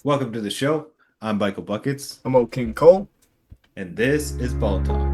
Welcome to the show. I'm Michael Buckets, I'm old King Cole. and this is Ball Talk.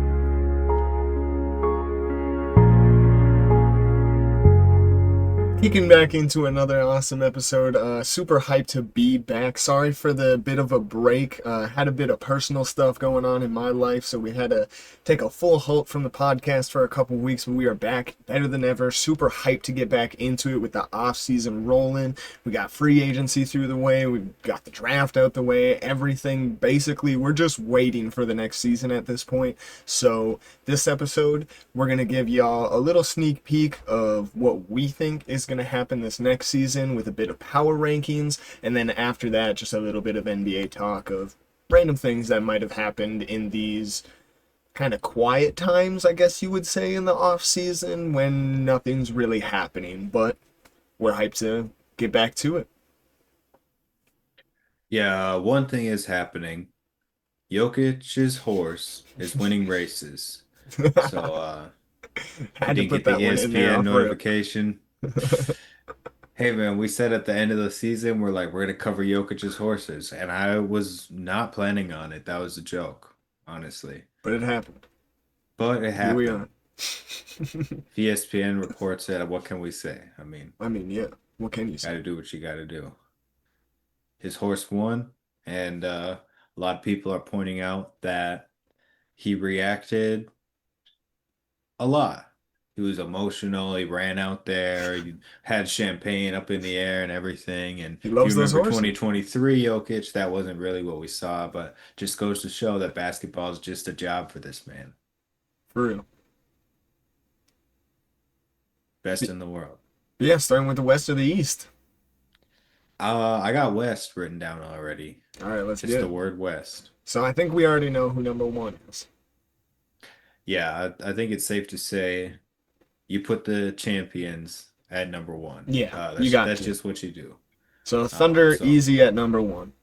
Kicking back into another awesome episode. Super hyped to be back. Sorry for the bit of a break. Had a bit of personal stuff going on in my life, so we had to take a full halt from the podcast for a couple weeks. But we are back, better than ever. Super hyped to get back into it with the off season rolling. We got free agency through the way. We got the draft out the way. Everything basically, we're just waiting for the next season at this point. So this episode, we're gonna give y'all a little sneak peek of what we think is going to happen this next season with a bit of power rankings, and then after that, just a little bit of NBA talk of random things that might have happened in these kind of quiet times, I guess you would say, in the off season when nothing's really happening. But we're hyped to get back to it. Yeah, one thing is happening. Jokic's horse is winning races. So I Had to didn't put get the that one in there ESPN off rip. notification. Hey man, we said at the end of the season we're gonna cover Jokic's horses, and I was not planning on it. That was a joke, honestly. But it happened. But it Here we happened. are. If ESPN reports it, what can we say? I mean, I mean, yeah. What can you say? gotta do what you gotta do. His horse won, and a lot of people are pointing out that he reacted a lot. He was emotional. He ran out there. He had champagne up in the air and everything. And He if you loves those remember horses. 2023 Jokic, that wasn't really what we saw, but just goes to show that basketball is just a job for this man. For real. Best in the world. Yeah, starting with the West or the East. I got West written down already. All right, let's Just get the it. word West. So I think we already know who number one is. Yeah, I think it's safe to say you put the champions at number one. Yeah, you That's got that's to. just what you do. So Thunder So easy at number one.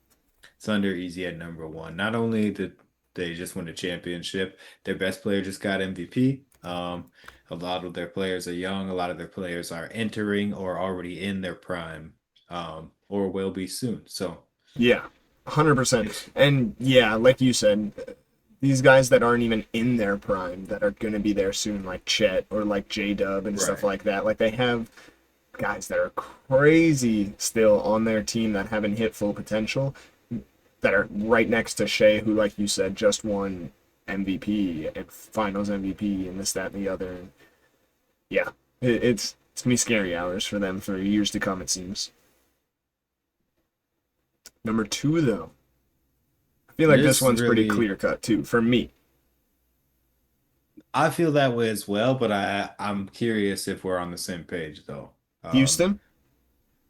Thunder easy at number one. Not only did they just win a championship, their best player just got MVP. A lot of their players are young. A lot of their players are entering or already in their prime, or will be soon. So Yeah, 100%. it's And yeah, like you said, these guys that aren't even in their prime that are going to be there soon, like Chet or like J Dub and stuff right. like that. Like they have guys that are crazy still on their team that haven't hit full potential, that are right next to Shea, who, like you said, just won MVP and Finals MVP and this, that, and the other. And yeah, it's gonna be scary hours for them for years to come. It seems. Number two, though, I feel like this This one's pretty really, clear cut too for me. I feel that way as well, but I'm curious if we're on the same page though. Um, Houston.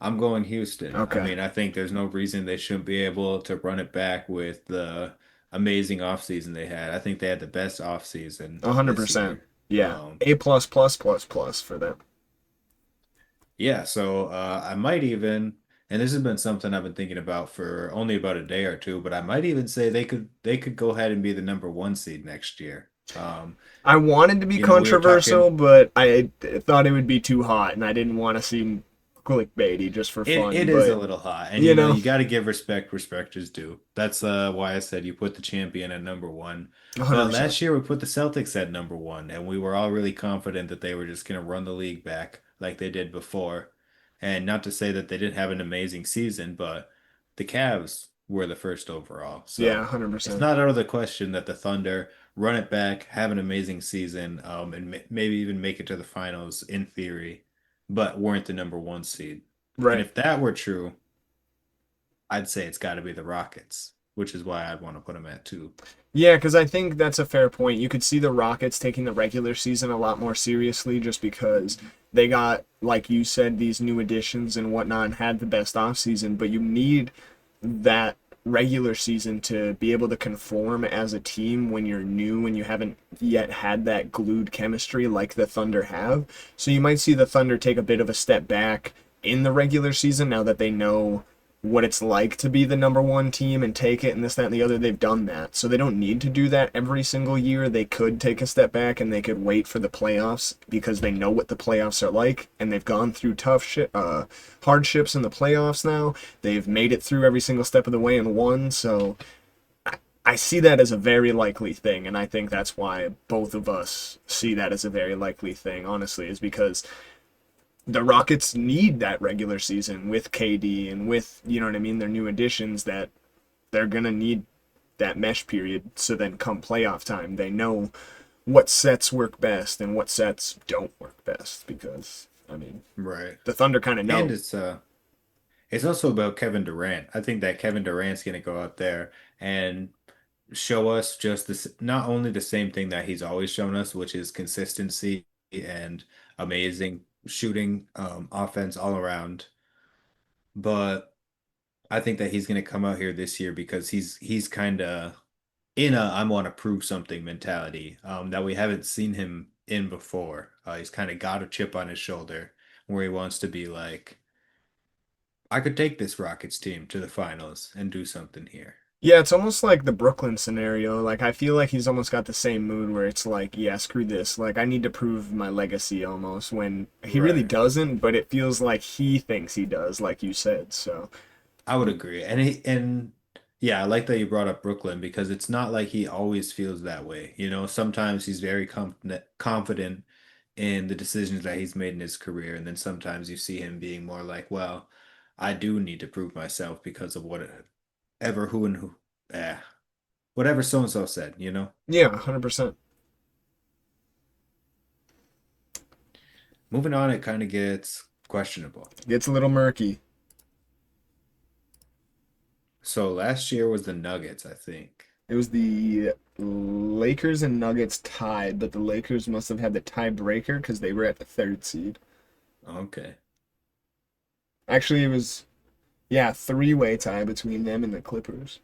I'm going Houston. I Okay, mean, I think there's no reason they shouldn't be able to run it back with the amazing offseason they had. I think they had the best offseason hundred this percent. year. Yeah, A plus plus plus plus for them. Yeah, so I might even, and this has been something I've been thinking about for only about a day or two, but I might even say they could go ahead and be the number one seed next year. I wanted to be We were controversial, talking. but I thought it would be too hot, and I didn't want to seem clickbaity just for It fun. is a But little hot, and you know, you got to give respect is due. That's why I said you put the champion at number one. But 100%. last year we put the Celtics at number one, and we were all really confident that they were just going to run the league back like they did before. And not to say that they didn't have an amazing season, but the Cavs were the first overall. Yeah, So it's 100%. not out of the question that the Thunder run it back, have an amazing season, and maybe even make it to the finals in theory, but weren't the number one seed. And Right. if that were true, I'd say it's got to be the Rockets, which is why I'd want to put them at two. Yeah, because I think that's a fair point. You could see the Rockets taking the regular season a lot more seriously just because they got, like you said, these new additions and whatnot and had the best offseason, but you need that regular season to be able to conform as a team when you're new and you haven't yet had that glued chemistry like the Thunder have. So you might see the Thunder take a bit of a step back in the regular season now that they know what it's like to be the number one team and take it and this, that, and the other. They've done that. So they don't need to do that every single year. They could take a step back and they could wait for the playoffs because they know what the playoffs are like and they've gone through hardships in the playoffs now. They've made it through every single step of the way and won. So I see that as a very likely thing. And I think that's why both of us see that as a very likely thing, honestly, is because the Rockets need that regular season with KD and with, you know what I mean, their new additions that they're going to need that mesh period. So then come playoff time, they know what sets work best and what sets don't work best because, I mean, Right. the Thunder kind of And know. it's also about Kevin Durant. I think that Kevin Durant's going to go out there and show us just this, not only the same thing that he's always shown us, which is consistency and amazing shooting, offense all around, but I think that he's going to come out here this year because he's kind of in a I want to prove something mentality, that we haven't seen him in before. He's kind of got a chip on his shoulder where he wants to be like, I could take this Rockets team to the finals and do something here. Yeah, it's almost like the Brooklyn scenario. Like, I feel like he's almost got the same mood where it's like, yeah, screw this. Like, I need to prove my legacy almost when he really Right. doesn't, but it feels like he thinks he does, like you said. So, I would agree. And yeah, I like that you brought up Brooklyn because it's not like he always feels that way. You know, sometimes he's very confident in the decisions that he's made in his career, and then sometimes you see him being more like, well, I do need to prove myself because of whatever who and who eh, whatever so and so said, you know? yeah, 100%. Moving on, it kind of gets questionable. Gets a little murky. So last year was the Nuggets, I think. It was the Lakers and Nuggets tied, but the Lakers must have had the tiebreaker because they were at the third seed. Okay. Actually, it was, yeah, three-way tie between them and the Clippers.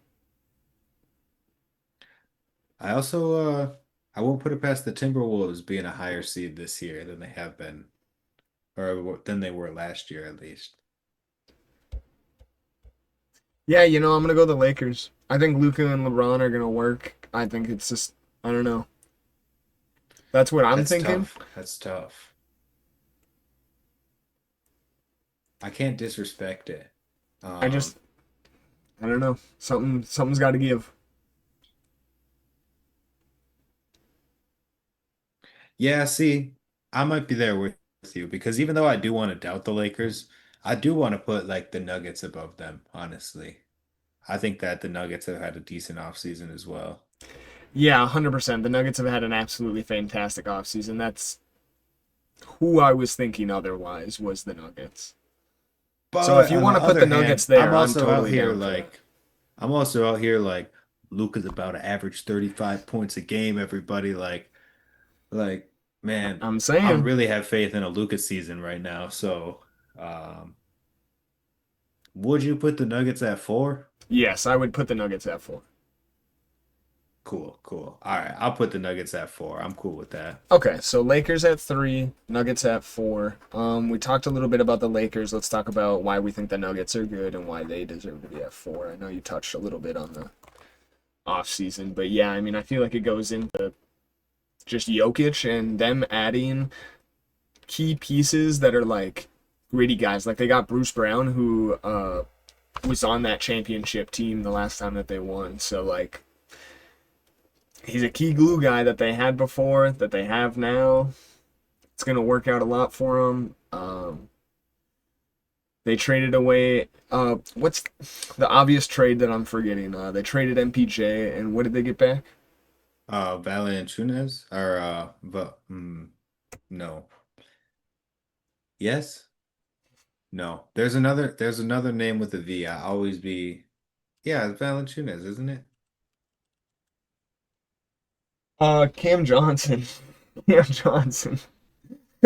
I also I won't put it past the Timberwolves being a higher seed this year than they have been, or than they were last year at least. Yeah, I'm gonna go the Lakers. I think Luca and LeBron are gonna work. I think it's just, I don't know. That's what I'm That's thinking. tough. That's tough. I can't disrespect it. I Um, just, I don't know. Something's got to give. yeah, see, I might be there with you because even though I do want to doubt the Lakers, I do want to put like the Nuggets above them, honestly. I think that the Nuggets have had a decent offseason as well. Yeah, 100%. The Nuggets have had an absolutely fantastic offseason. That's who I was thinking otherwise was the Nuggets. So if But you on the want to put the other Nuggets hand, there, I'm totally down for that. I'm also out here like Luka's about to average 35 points a game, everybody. Like, man, I'm I saying, really have faith in a Luka season right now. So, would you put the Nuggets at 4? yes, I would put the Nuggets at 4. Cool, cool. All right, I'll put the Nuggets at 4. I'm cool with that. Okay, so Lakers at 3, Nuggets at 4. We talked a little bit about the Lakers. Let's talk about why we think the Nuggets are good and why they deserve to be at 4. I know you touched a little bit on the off season, but yeah, I mean, I feel like it goes into just Jokic and them adding key pieces that are like gritty guys. Like they got Bruce Brown, who was on that championship team the last time that they won. So like he's a key glue guy that they had before, that they have now. It's gonna work out a lot for them. They traded away. What's the obvious trade that I'm forgetting? They traded MPJ, and what did they get back? Valanciunas or no. Yes? No. There's another name with a V. I always be yeah, it's Valanciunas, isn't it? Cam Johnson. Cam Johnson.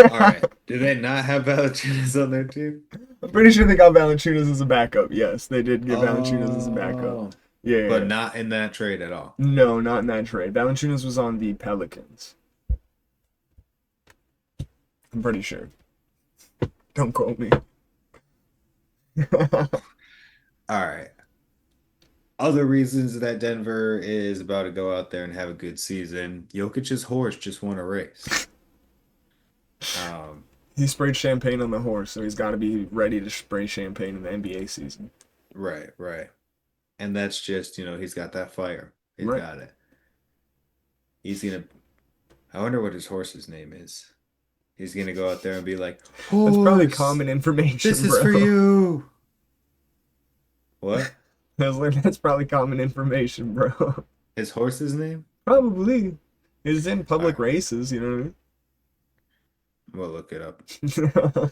All right. Do they not have Valanciunas on their team? I'm pretty sure they got Valanciunas as a backup. Yes, they did get Valanciunas as a backup. Oh, Yeah, yeah, but yeah. not in that trade at all. No, not in that trade. Valanciunas was on the Pelicans. I'm pretty sure. Don't quote me. All right. Other reasons that Denver is about to go out there and have a good season. Jokic's horse just won a race. Um, He sprayed champagne on the horse, so he's got to be ready to spray champagne in the NBA season. right, right. And that's just, he's got that fire. He's Right. got it. He's gonna, I wonder what his horse's name is. He's gonna go out there and be like, That's probably Horse, common this information, is for bro. you. What? I was like, that's probably common information, bro. His horse's name? Probably. It's in All public right, races, you know we'll look it up. what I mean?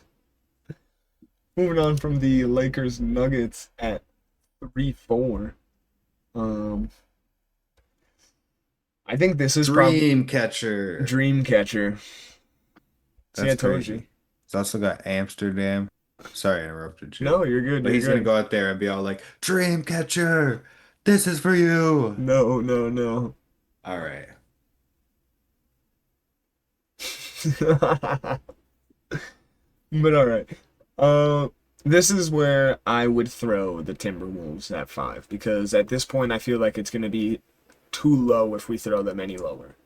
Moving on from the Lakers Nuggets at 3-4. Um, I think this is probably Dream catcher. dream catcher. See, I That's told you. crazy. He's also got Amsterdam. Sorry, I interrupted you. No, you're good. But You're he's gonna good. go out there and be all like, Dream catcher, this is for you. No, no, no. All right. But all right. Uh, this is where I would throw the Timberwolves at 5 because at this point I feel like it's going to be too low if we throw them any lower.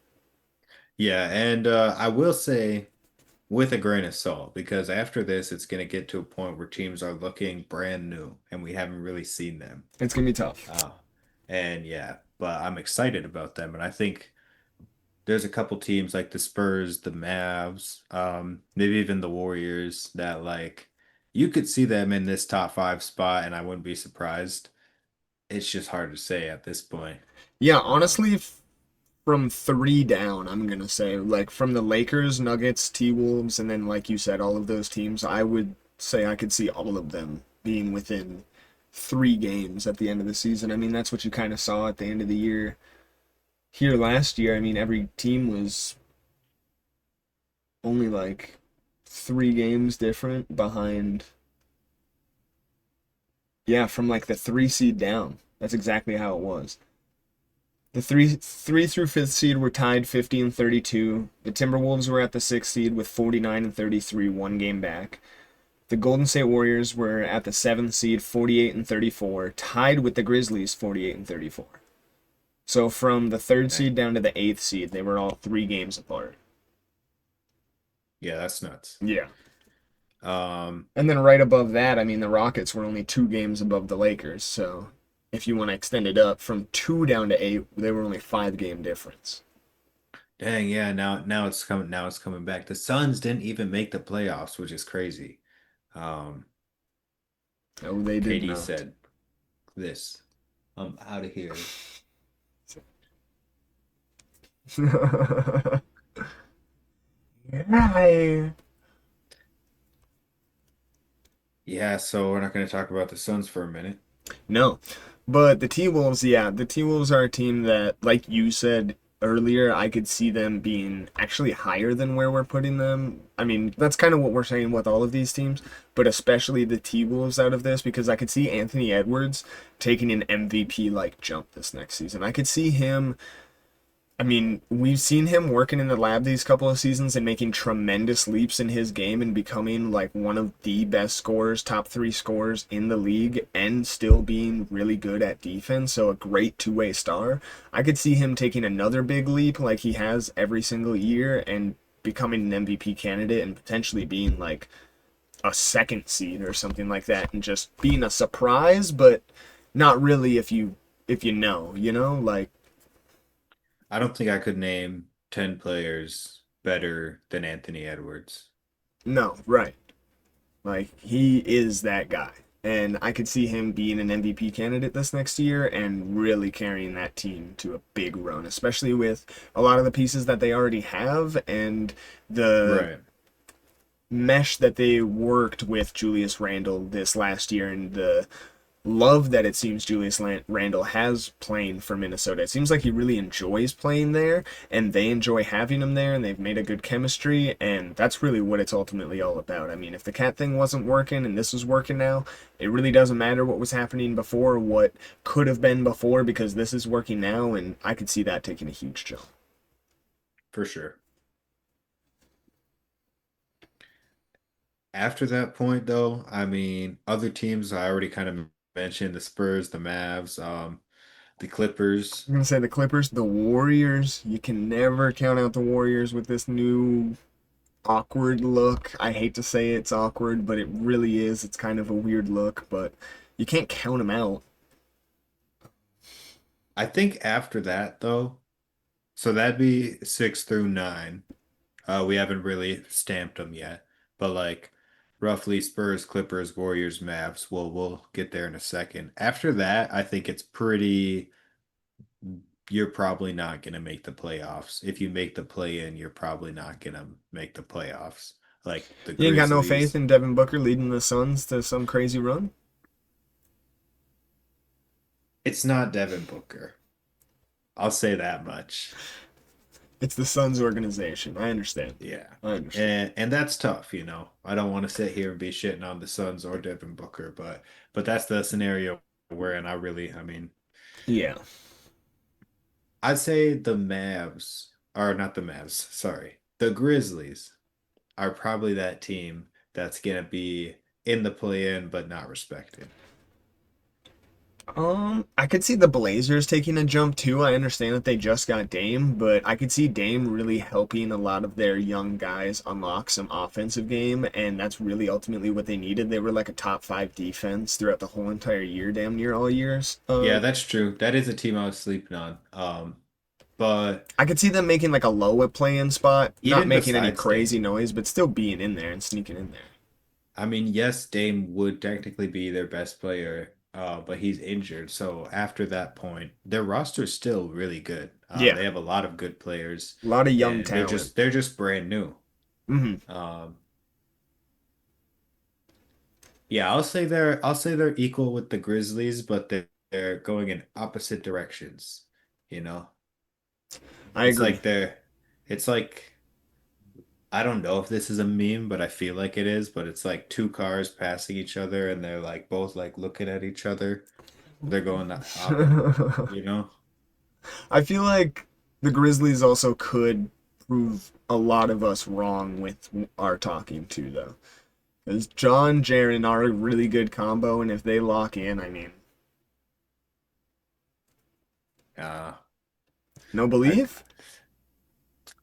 Yeah, and I will say with a grain of salt, because after this, it's going to get to a point where teams are looking brand new and we haven't really seen them. It's going to be tough. Oh, and yeah, but I'm excited about them. And I think there's a couple teams like the Spurs, the Mavs, maybe even the Warriors that like you could see them in this top five spot, and I wouldn't be surprised. It's just hard to say at this point. Yeah, Um, honestly, from 3 down, I'm going to say like from the Lakers, Nuggets, T-Wolves, and then like you said, all of those teams, I would say I could see all of them being within 3 games at the end of the season. I mean, that's what you kind of saw at the end of the year here last year. I mean, every team was only like 3 games different behind. Yeah, from like the 3 seed down. That's exactly how it was. The three through fifth seed were tied 50 and 32. The Timberwolves were at the sixth seed with 49 and 33, 1 game back. The Golden State Warriors were at the seventh seed, 48 and 34, tied with the Grizzlies, 48 and 34. So from the third dang. seed down to the eighth seed, they were all 3 games apart. Yeah, that's nuts. Yeah. Um, And then right above that, I mean, the Rockets were only 2 games above the Lakers. So if you want to extend it up from 2 down to 8, they were only 5 game difference. Dang, yeah, now it's coming back. The Suns didn't even make the playoffs, which is crazy. Um, No, they did KD not. said this. I'm out of here. Yeah. Yeah, so we're not going to talk about the Suns for a minute. No. But the T Wolves, yeah, the T Wolves are a team that, like you said earlier, I could see them being actually higher than where we're putting them. I mean, that's kind of what we're saying with all of these teams, but especially the T Wolves out of this because I could see Anthony Edwards taking an MVP like jump this next season. I could see him. I mean, we've seen him working in the lab these couple of seasons and making tremendous leaps in his game and becoming like one of the best scorers, top 3 scorers in the league, and still being really good at defense. So, a great two-way star. I could see him taking another big leap like he has every single year and becoming an MVP candidate and potentially being like a second seed or something like that and just being a surprise, but not really if you know, like I don't think I could name 10 players better than Anthony Edwards. no, right. Like he is that guy. And I could see him being an MVP candidate this next year and really carrying that team to a big run, especially with a lot of the pieces that they already have and the Right. mesh that they worked with Julius Randle this last year and the love that it seems Julius Randle has playing for Minnesota. It seems like he really enjoys playing there, and they enjoy having him there, and they've made a good chemistry, and that's really what it's ultimately all about. I mean, if the cat thing wasn't working and this is working now, it really doesn't matter what was happening before, what could have been before, because this is working now, and I could see that taking a huge jump. For sure. After that point, though, I mean, other teams I already kind of mentioned the Spurs, the Mavs, the Clippers. I'm gonna say the Clippers, the Warriors. You can never count out the Warriors with this new awkward look. I hate to say it's awkward, but it really is. It's kind of a weird look, but you can't count them out. I think after that though, so that'd be 6 through 9. We haven't really stamped them yet, but like roughly Spurs, Clippers, Warriors, Mavs. We'll get there in a second. After that, I think it's pretty. You're probably not gonna make the playoffs. If you make the play in, you're probably not gonna make the playoffs. Like the You ain't got no faith Grizzlies. in Devin Booker leading the Suns to some crazy run? It's not Devin Booker. I'll say that much. It's the Suns organization. I understand. Yeah. I understand. And that's tough, I don't want to sit here and be shitting on the Suns or Devin Booker, but that's the scenario we're in. I mean, Yeah. I'd say the Mavs, or not the Mavs, sorry. The Grizzlies are probably that team that's gonna be in the play-in but not respected. I could see the Blazers taking a jump too. I understand that they just got Dame, but I could see Dame really helping a lot of their young guys unlock some offensive game, and that's really ultimately what they needed. They were like a top five defense throughout the whole entire year, damn near all years. Yeah, that's true. That is a team I was sleeping on. But I could see them making like a low play-in spot, not even making any besides crazy Dame, noise, but still being in there and sneaking in there. I mean, yes, Dame would technically be their best player, but he's injured. So after that point, their roster is still really good. Yeah, They have a lot of good players, a lot of young and talent. they're just brand new. Hmm. Um, yeah, I'll say they're equal with the Grizzlies, but they're going in opposite directions. You know, I it's agree. like they're, it's like I don't know if this is a meme, but I feel like it is. But it's like two cars passing each other, and they're like both like looking at each other. They're going up, you know? I feel like the Grizzlies also could prove a lot of us wrong with our talking too, though. Because John Jaren are a really good combo, and if they lock in, I mean, Uh, no I belief?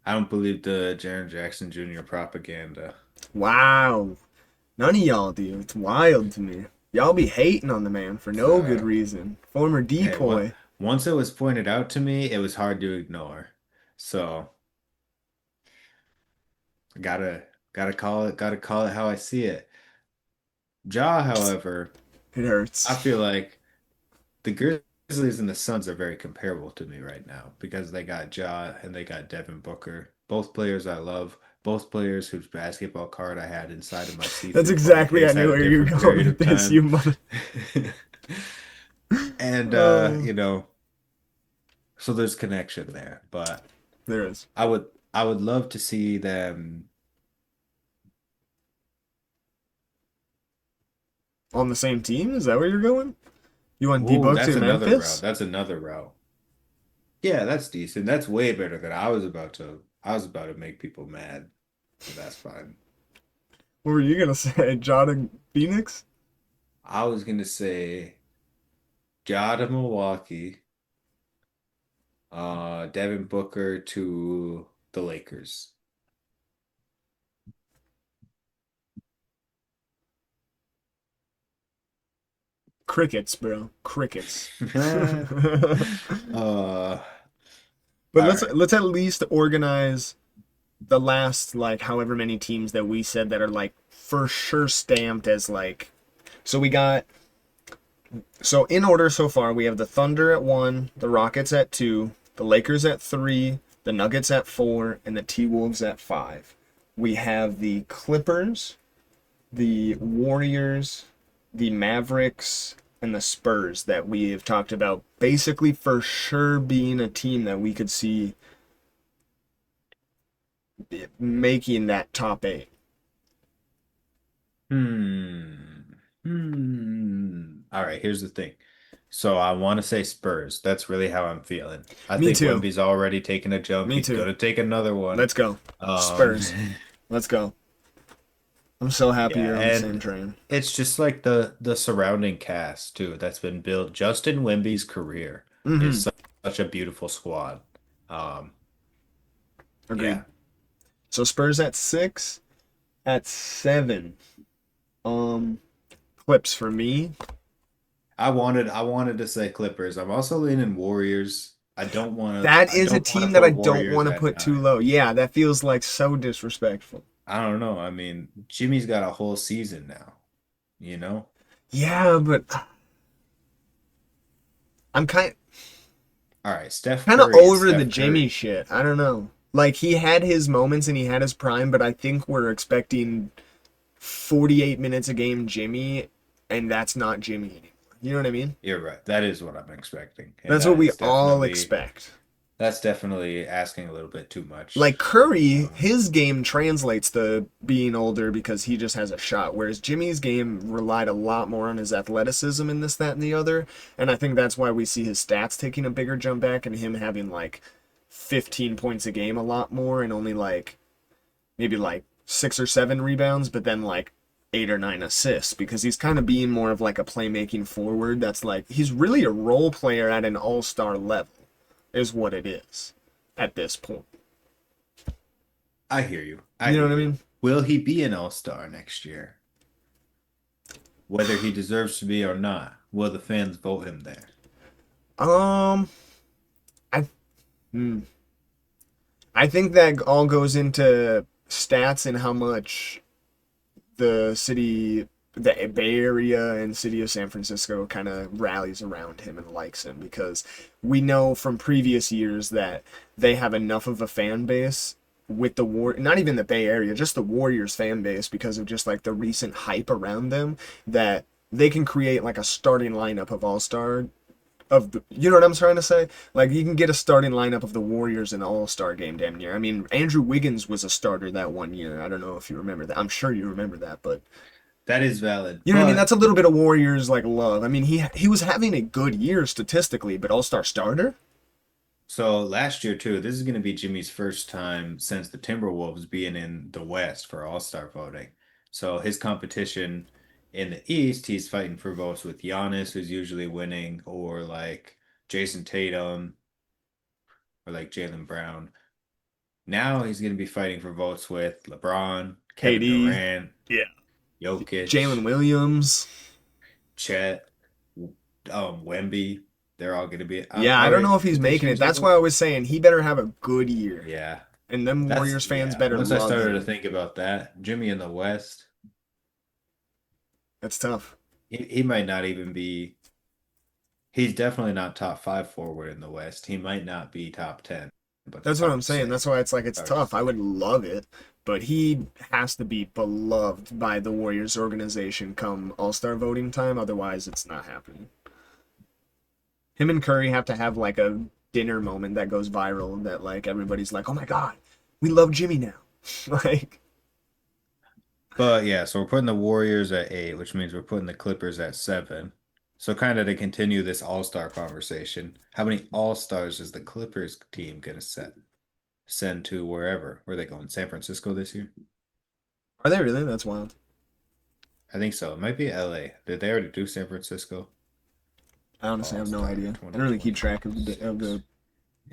I don't believe the Jaren Jackson Jr. propaganda. Wow. None of y'all do. It's wild to me. Y'all be hating on the man for It's no good reason. Former hey, decoy. once it was pointed out to me, it was hard to ignore. So gotta gotta call it how I see it. Ja, however, It I hurts. feel like the Grizzlies and the Suns are very comparable to me right now because they got Ja and they got Devin Booker. Both players I love, both players whose basketball card I had inside of my That's seafood phone exactly I case at knew a where you were different going period with of this, time. you mother. And Oh, so there's connection there. But there is. I would love to see them. On the same team? Is that where you're going? You want Ooh, D-Bucks that's in another route. Memphis? That's another route. Yeah, that's decent. That's way better than I was about to make people mad, but that's fine. What were you gonna say? John and Phoenix? I was gonna say Ja to Milwaukee, Devin Booker to the Lakers. Crickets, bro. Crickets. Uh, But all let's right. let's at least organize the last like however many teams that we said that are like for sure stamped as like so we got so in order so far we have the Thunder at 1, the Rockets at 2, the Lakers at 3, the Nuggets at 4, and the T-Wolves at 5. We have the Clippers, the Warriors, the Mavericks, and the Spurs that we have talked about basically for sure being a team that we could see making that top 8. Hmm. All right, here's the thing. So I want to say Spurs. That's really how I'm feeling. I Me think too. Wemby's already taken a jump. Me He's too. gonna take another one. Let's go. Um, Spurs. Let's go. I'm so happy Yeah, you're on the same and train. it's just like the surrounding cast too that's been built. Justin Wimby's career is Mm-hmm. such a beautiful squad. Um, Agreed. yeah, So Spurs at 6, at 7. Um, Clips for me. I wanted to say Clippers. I'm also leaning Warriors. That I is a don't want team to that I put don't Warriors want to at put too 9. low. Yeah, that feels like so disrespectful. I don't know. I mean, Jimmy's got a whole season now, you know? Yeah, but I'm All right, Steph kind of Curry is over the Steph Jimmy Curry. shit. I don't know. Like he had his moments and he had his prime, but I think we're expecting 48 minutes a game Jimmy, and that's not Jimmy anymore. You know what I mean? You're right. That is what I'm expecting. And That's what we all expect. that's definitely asking a little bit too Like much. Curry, Um, his game translates to being older because he just has a shot, whereas Jimmy's game relied a lot more on his athleticism in this, that, and the other. And I think that's why we see his stats taking a bigger jump back and him having like 15 points a game a lot more and only like maybe like 6 or 7 rebounds, but then like 8 or 9 assists because he's kind of being more of like a playmaking forward that's like he's really a role player at an all-star level, is what it is at this point. I hear you. I You know hear what I you. mean? Will he be an all-star next year? Whether he deserves to be or not, will the fans vote him there? Um, I hmm, I think that all goes into stats and how much the city, the Bay Area and city of San Francisco kind of rallies around him and likes him because we know from previous years that they have enough of a fan base with the war, not even the Bay Area, just the Warriors fan base because of just like the recent hype around them that they can create like a starting lineup of all-star of the, you know what I'm trying to say? Like you can get a starting lineup of the Warriors in the All-Star game damn near. I mean, Andrew Wiggins was a starter that one year. I don't know if you remember that. I'm sure you remember that, but That is valid. you know what I mean? That's a little bit of Warriors like love. I mean, he was having a good year statistically, but All-Star starter? So last year too, this is going to be Jimmy's first time since the Timberwolves being in the West for All-Star voting. So his competition in the East, he's fighting for votes with Giannis, who's usually winning, or like Jason Tatum, or like Jaylen Brown. Now he's going to be fighting for votes with LeBron, Kevin KD, Durant, yeah. Jalen Jokic, Williams. Chet, Wemby. They're all going to be. Yeah, I Our don't know if he's making it. expectations are That's why going. I was saying he better have a good year. Yeah. And them That's Warriors fans yeah. better Once I love started to him. think about that, Jimmy in the West, That's tough. he might not even be. He's definitely not top five forward in the West. He might not be top 10, but That's that's what I'm hard to saying. say. That's why it's like it's Hard to tough. I would say. love it, but he has to be beloved by the Warriors organization come All-Star voting time. Otherwise, it's not happening. Him and Curry have to have like a dinner moment that goes viral that like everybody's like, "Oh my God, we love Jimmy now." Like, But yeah, so we're putting the Warriors at 8, which means we're putting the Clippers at 7. So kind of to continue this All-Star conversation, how many All-Stars is the Clippers team gonna send to wherever? Where are they going? San Francisco this year? are they really? That's wild. I think so. It might be LA. Did they already do San Francisco? I honestly have no All-Star idea. I don't really keep track of the 2026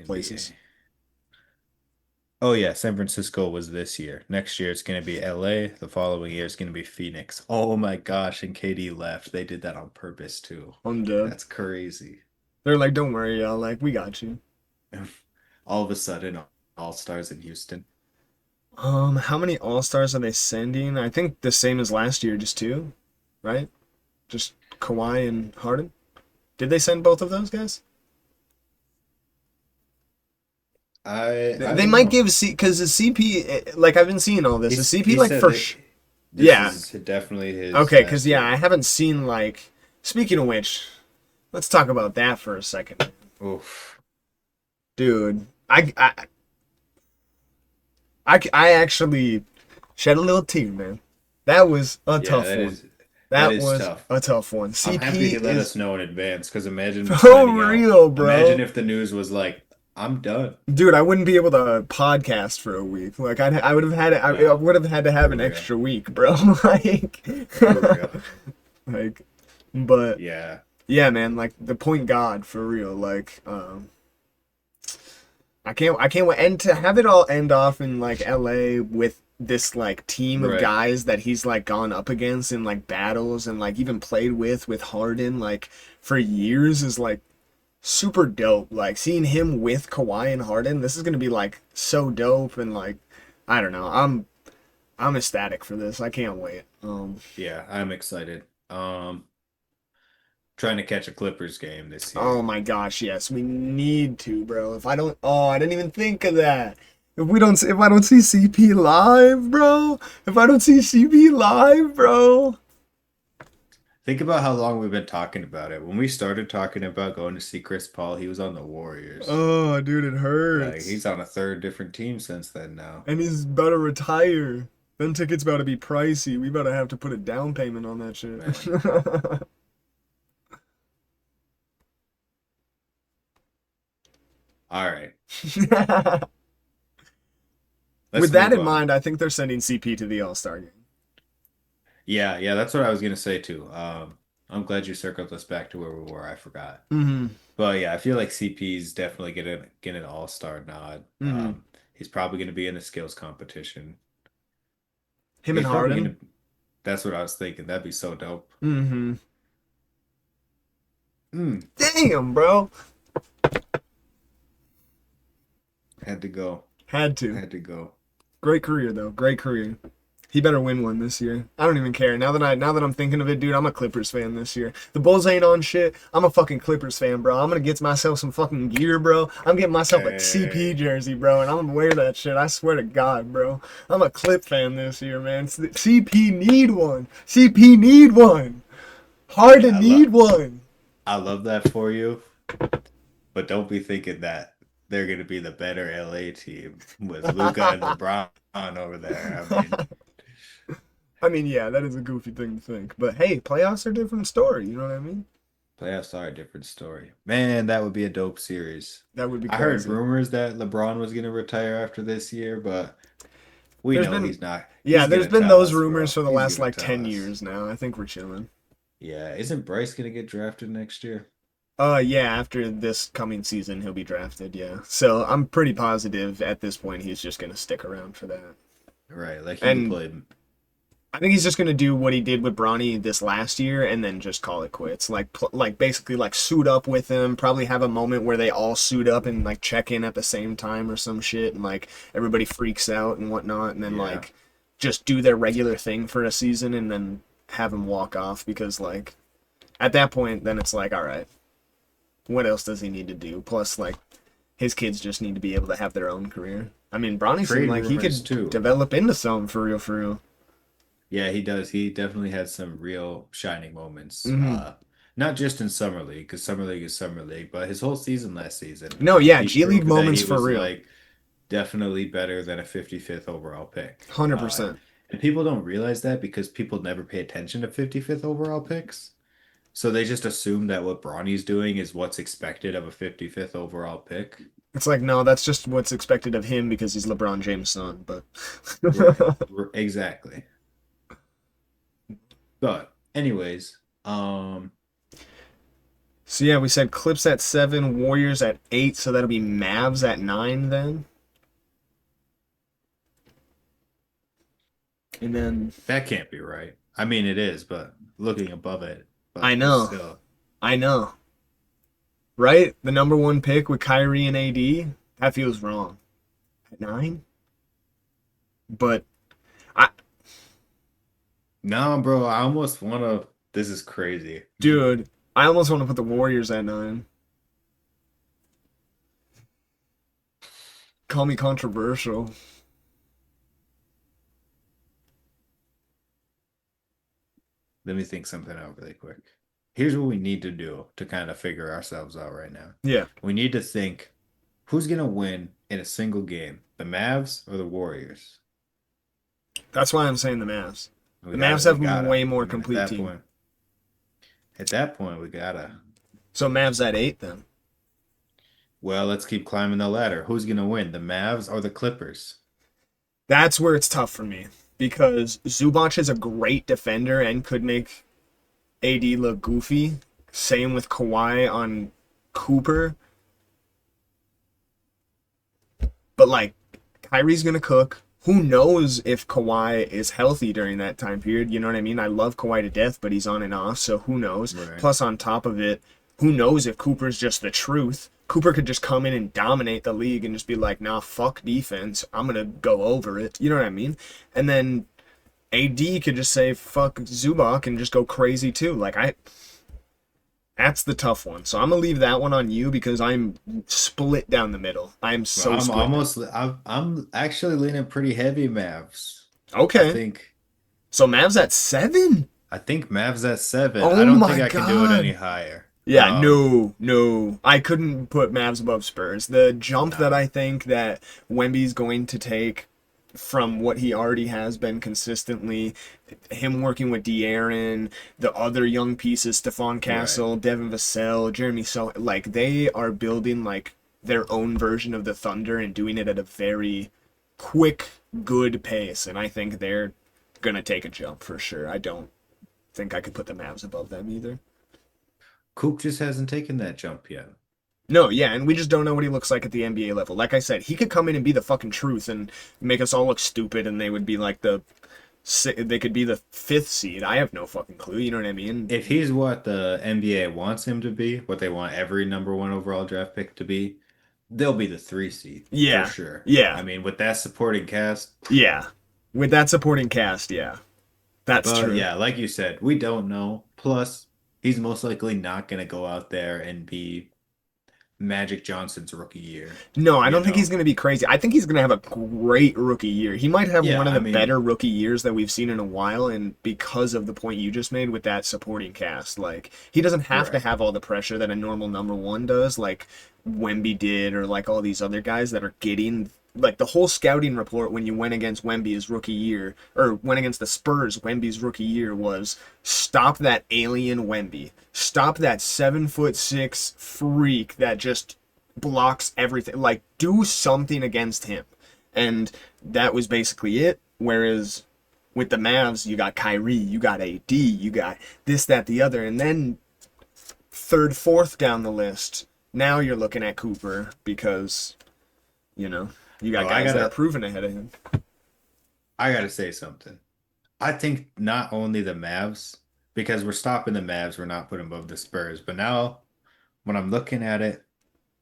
places. NBA. Oh yeah, San Francisco was this year. Next year it's gonna be LA. The following year it's gonna be Phoenix. Oh my gosh, and KD left. They did that on purpose too. I'm dead. That's crazy. They're like, "Don't worry, y'all. Like, we got you." All of a sudden, all stars in Houston. How many All Stars are they sending? I think the same as last year, just two, right? Just Kawhi and Harden. Did they send both of those guys? I They don't might know. give C because the CP like I've been seeing all this. The CP He like said for that this yeah. is definitely his Okay, because last yeah, I year. haven't seen like. Speaking of which, let's talk about that for a second, Oof. dude. I actually shed a little tear, man. That was a Yeah, tough one. that That is was tough. a tough one. I'm happy CP he let is us know in advance because imagine for finding out. real, Imagine bro. if the news was like I'm done. Dude, I wouldn't be able to podcast for a week. Like I would have had I No, would have had to have for an real. extra week, bro. like, For real. like, but Yeah. yeah, man. Like the point guard for real. Like, I can't wait. And to have it all end off in like LA with this like team of Right. guys that he's like gone up against in like battles and like even played with Harden like for years is like super dope. Like seeing him with Kawhi and Harden, this is gonna be like so dope and like I don't know. I'm ecstatic for this. I can't wait. Yeah, I'm excited. Trying to catch a Clippers game this Oh year. my gosh, yes, we need to, bro. If I don't, oh, I didn't even think of that. If I don't see CP live, bro. If I don't see CP live, bro. Think about how long we've been talking about it. When we started talking about going to see Chris Paul, he was on the Warriors. Oh, dude, it Like hurts. he's on a third different team since then now. And he's about to retire. Then tickets about to be pricey. We about to have to put a down payment on that shit. Man. All right. With Let's that move in on. mind, I think they're sending CP to the All Star game. Yeah, yeah, that's what I was gonna say too. I'm glad you circled us back to where we were. I forgot. Mm-hmm. But yeah, I feel like CP's definitely getting an all-star nod. Mm-hmm. He's probably gonna be in a skills competition. Him and He's probably Harden. gonna. That's what I was thinking. That'd be so dope. Mm-hmm. Mm, Damn, bro. had to go. Had to. Had to go. Great career though. Great career. He better win one this year. I don't even care. Now that I'm thinking of it, dude, I'm a Clippers fan this year. The Bulls ain't on shit. I'm a fucking Clippers fan, bro. I'm gonna get myself some fucking gear, bro. I'm getting myself a CP Hey, jersey, bro, and I'm gonna wear that shit. I swear to God, bro. I'm a Clip fan this year, man. CP need one. CP need one. Harden I love need one. I love that for you, but don't be thinking that they're gonna be the better LA team with Luca and LeBron over there. I mean, I mean, yeah, that is a goofy thing to think, but hey, playoffs are a different story. You know what I mean? playoffs are a different story. Man, that would be a dope series. That would be I heard crazy. rumors that LeBron was gonna retire after this year, but we There's know been he's not. Yeah, He's there's gonna been tell those us, rumors bro. for the He's last gonna like tell 10 us. years now. I think we're chilling. Yeah, isn't Bryce gonna get drafted next year? Yeah, after this coming season, he'll be drafted, yeah. So I'm pretty positive at this point he's just going to stick around for that. Right, like he could And play. I think he's just going to do what he did with Bronny this last year and then just call it quits. Like basically like suit up with him, probably have a moment where they all suit up and like check in at the same time or some shit and like everybody freaks out and whatnot and then Yeah, like just do their regular thing for a season and then have him walk off because like at that point then it's like all right, what else does he need to do? Plus, like, his kids just need to be able to have their own career. I mean, Bronny seemed trade like he rumors could too. develop into something for real, for real. Yeah, he does. He definitely had some real shining moments. Hmm. Not just in summer league, because summer league is summer league, but his whole season last season. No, yeah, He G League showed that moments he for was real. like definitely better than a 55th overall pick. 100%. And people don't realize that because people never pay attention to 55th overall picks. So they just assume that what Bronny's doing is what's expected of a 55th overall pick. It's like, no, that's just what's expected of him because he's LeBron James' son, but. Right. Exactly. But anyways, So, yeah, we said Clips at 7, Warriors at 8, so that'll be Mavs at 9 then. And then. that can't be right. I mean, it is, but looking above it, I but it's know. still I know. Right? The number one pick with Kyrie and AD? That feels wrong. At 9? But I, no, bro. I almost want to. This is crazy. dude, I almost want to put the Warriors at 9. Call me controversial. Let me think something out really quick. Here's what we need to do to kind of figure ourselves out right now. Yeah, We need to think who's gonna win in a single game, the Mavs or the Warriors? that's why I'm saying the Mavs. We The gotta, Mavs we have a gotta. way more I mean, complete team. at that point, we gotta. So Mavs at 8 then. Well, let's keep climbing the ladder. Who's gonna win, the Mavs or the Clippers? That's where it's tough for me because Zubac is a great defender and could make AD look goofy. Same with Kawhi on Cooper. But like Kyrie's gonna cook. Who knows if Kawhi is healthy during that time period? You know what I mean? I love Kawhi to death, but he's on and off, so who knows? Right. Plus, on top of it, who knows if Cooper's just the truth? Cooper could just come in and dominate the league and just be like, nah, fuck defense. I'm gonna go over it. You know what I mean? And then AD could just say fuck Zubac and just go crazy too. That's the tough one. So I'm gonna leave that one on you because I'm split down the middle. I'm Well, so I'm split down. almost I'm actually leaning pretty heavy Mavs. I Okay. think So Mavs at 7? I think Mavs at 7. I Oh don't think my I can do it any god. higher. Yeah, no, no. I couldn't put Mavs above Spurs. The jump that Nah, I think that Wemby's going to take from what he already has been consistently, him working with De'Aaron, the other young pieces, Stephon right. Castle, Devin Vassell, Jeremy So, like they are building like their own version of the Thunder and doing it at a very quick, good pace. And I think they're gonna take a jump for sure. I don't think I could put the Mavs above them either. Coop just hasn't taken that jump yet. No, yeah, and we just don't know what he looks like at the NBA level. Like I said, he could come in and be the fucking truth and make us all look stupid, and they would be like they could be the fifth seed. I have no fucking clue. You know what I mean? If he's what the NBA wants him to be, what they want every number one overall draft pick to be, they'll be the 3 seed for Yeah, sure. yeah, I mean, with that supporting cast, yeah. With that supporting cast, yeah, that's but true. yeah, like you said, we don't know. Plus, he's most likely not going to go out there and be Magic Johnson's rookie year, No, I you don't think he's know? going to be crazy. I think he's going to have a great rookie year. He might have Yeah, one of I the mean, better rookie years that we've seen in a while, and because of the point you just made with that supporting cast, like he doesn't have to right. have all the pressure that a normal number one does, like Wemby did, or like all these other guys that are getting like the whole scouting report when you went against Wemby's rookie year or went against the Spurs Wemby's rookie year was stop that alien Wemby. Stop that 7'6" freak that just blocks everything. Like, do something against him. And that was basically it. Whereas with the Mavs, you got Kyrie, you got AD, you got this, that, the other. And then third, fourth down the list, now you're looking at Cooper because, you know, you got Oh, guys that are proven ahead of him. I gotta say something. I think not only the Mavs, because we're stopping the Mavs, we're not putting them above the Spurs. But now, when I'm looking at it,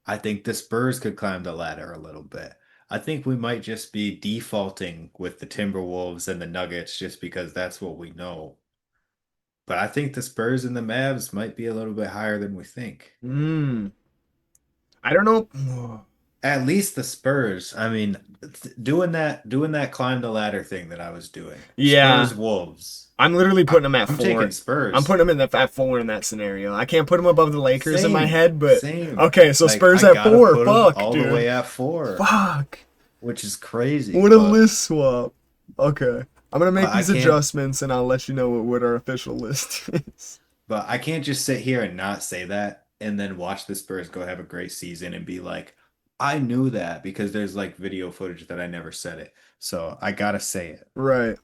I think the Spurs could climb the ladder a little bit. I think we might just be defaulting with the Timberwolves and the Nuggets just because that's what we know. But I think the Spurs and the Mavs might be a little bit higher than we think. Hmm. I don't know. At least the Spurs. I mean, doing that climb the ladder thing that I was doing. Yeah, Spurs Wolves. I'm literally putting them at I'm taking 4. I'm Spurs. putting them in the at 4 in that scenario. I can't put them above the Lakers in my Same, head, but same. okay, so Like Spurs I at gotta 4. put them Fuck, all the dude. way at 4, Fuck. which is crazy. What a But list swap. Okay. I'm gonna make but I these can't adjustments and I'll let you know what our official list is. but I can't just sit here and not say that and then watch the Spurs go have a great season and be like, I knew that because there's like video footage that I never said it. So I gotta say it. Right.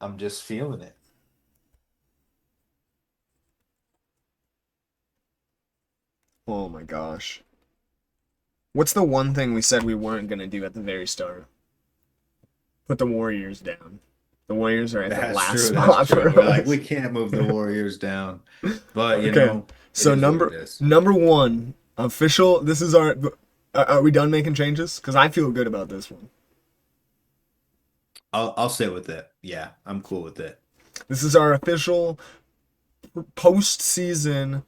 I'm just feeling it. Oh my gosh. What's the one thing we said we weren't gonna do at the very start? Put the Warriors down. The Warriors are at the That's last true. That's spot true. for We're like, we us. can't move the Warriors down. But, Okay. it So is what it number is. number one official. This is our. Are we done making changes? Because I feel good about this one. I'll sit with it. Yeah, I'm cool with it. This is our official postseason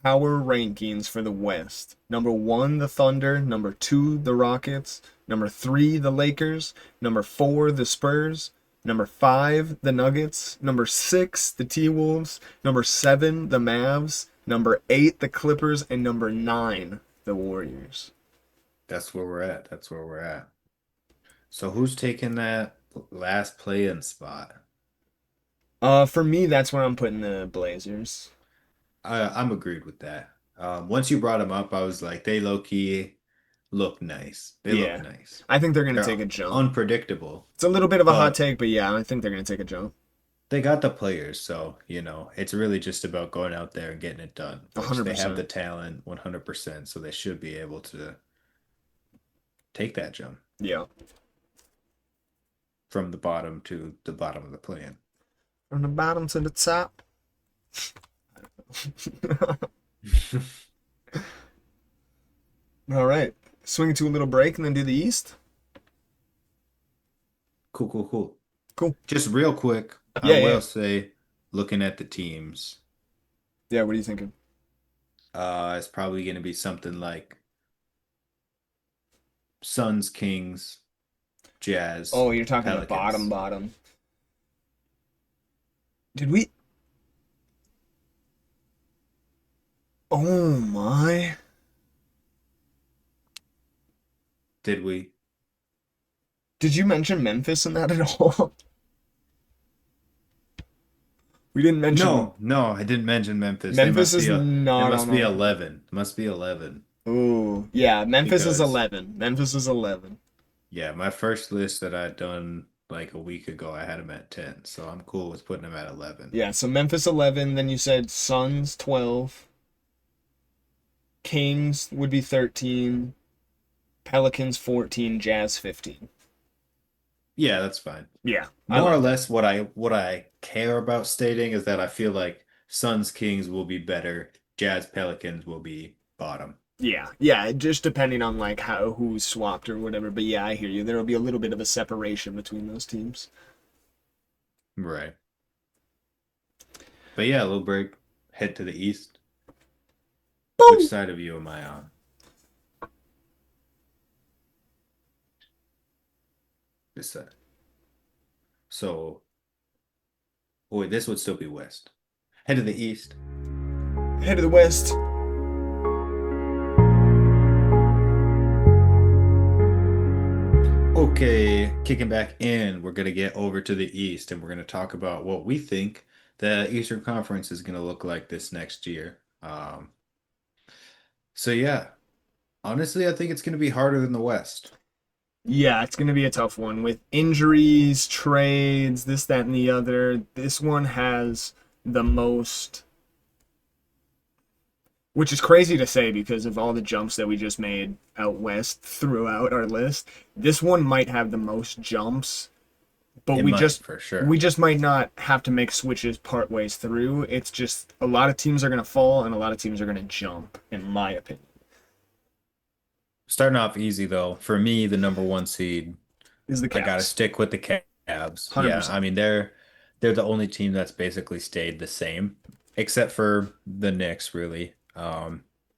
power rankings for the West. Number one, the Thunder. Number two, the Rockets. Number three, the Lakers. Number four, the Spurs. Number five, the Nuggets. Number six, the T Wolves. Number seven, the Mavs. Number eight, the Clippers. And number nine, the Warriors. That's where we're at. That's where we're at. So who's taking that last play-in spot? For me, that's where I'm putting the Blazers. I'm agreed with that. Once you brought them up, I was like, they low key look nice. They look Yeah. nice. I think they're going to They're take a jump. unpredictable, It's a little bit of a hot but take, but yeah, I think they're going to take a jump. they got the players, so it's really just about going out there and getting it done, which they have the 100%. talent 100%, so they should be able to take that jump Yeah. from the bottom to the bottom of the plan. From the bottom to the top. All right. Swing to a little break and then do the East. Cool, cool, cool. Cool. Just real quick, I Yeah, yeah. will say, looking at the teams, Yeah, what are you thinking? it's probably going to be something like Suns, Kings, Jazz, Oh, you're talking the bottom, Pelicans. bottom. Did we? Oh my. Did we? Did you mention Memphis in that at all? We didn't mention No, no, I didn't mention Memphis. Memphis is They not must on be our. 11. Must be 11 Oh, yeah, Memphis is because 11. Memphis is 11. yeah, my first list that I'd done like a week ago, I had them at 10. So I'm cool with putting them at 11. Yeah, so Memphis 11, then you said Suns 12, Kings would be 13, Pelicans 14, Jazz 15. Yeah, that's fine. Yeah, I More or like that. less what I care about stating is that I feel like Suns Kings will be better, Jazz Pelicans will be bottom. Yeah, yeah, just depending on like how who's swapped or whatever. But yeah, I hear you. There will be a little bit of a separation between those teams. Right. But yeah, a little break. Head to the east. Which Boom! side of you am I on? This side. So, oh wait, this would still be west. Head to the east. Head to the West. Okay, kicking back in, we're gonna get over to the east and we're gonna talk about what we think the Eastern Conference is gonna look like this next year. So yeah, honestly, I think it's gonna be harder than the West. Yeah, it's going to be a tough one with injuries, trades, this, that, and the other. This one has the most, which is crazy to say because of all the jumps that we just made out west throughout our list. This one might have the most jumps, but It might, for we sure. just might not have to make switches part ways through. It's just a lot of teams are going to fall and a lot of teams are going to jump, in my opinion. Starting off easy though, for me, the number one seed, Is the I gotta Cavs. stick with the Cavs. Yeah, I 100%. mean they're the only team that's basically stayed the same, except for the Knicks, really.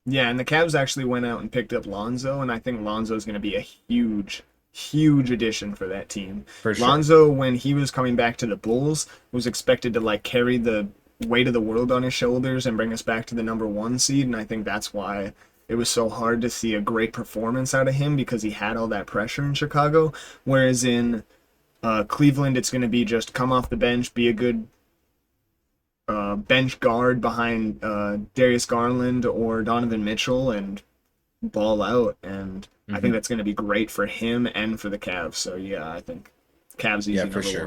Yeah, and the Cavs actually went out and picked up Lonzo, and I think Lonzo is going to be a huge, huge addition for that team. For sure. Lonzo, when he was coming back to the Bulls, was expected to like carry the weight of the world on his shoulders and bring us back to the number one seed, and I think that's why it was so hard to see a great performance out of him because he had all that pressure in Chicago. Whereas in Cleveland, it's going to be just come off the bench, be a good bench guard behind Darius Garland or Donovan Mitchell and ball out. And I think Hmm. that's going to be great for him and for the Cavs. So yeah, I think Cavs Yeah, easy for number sure.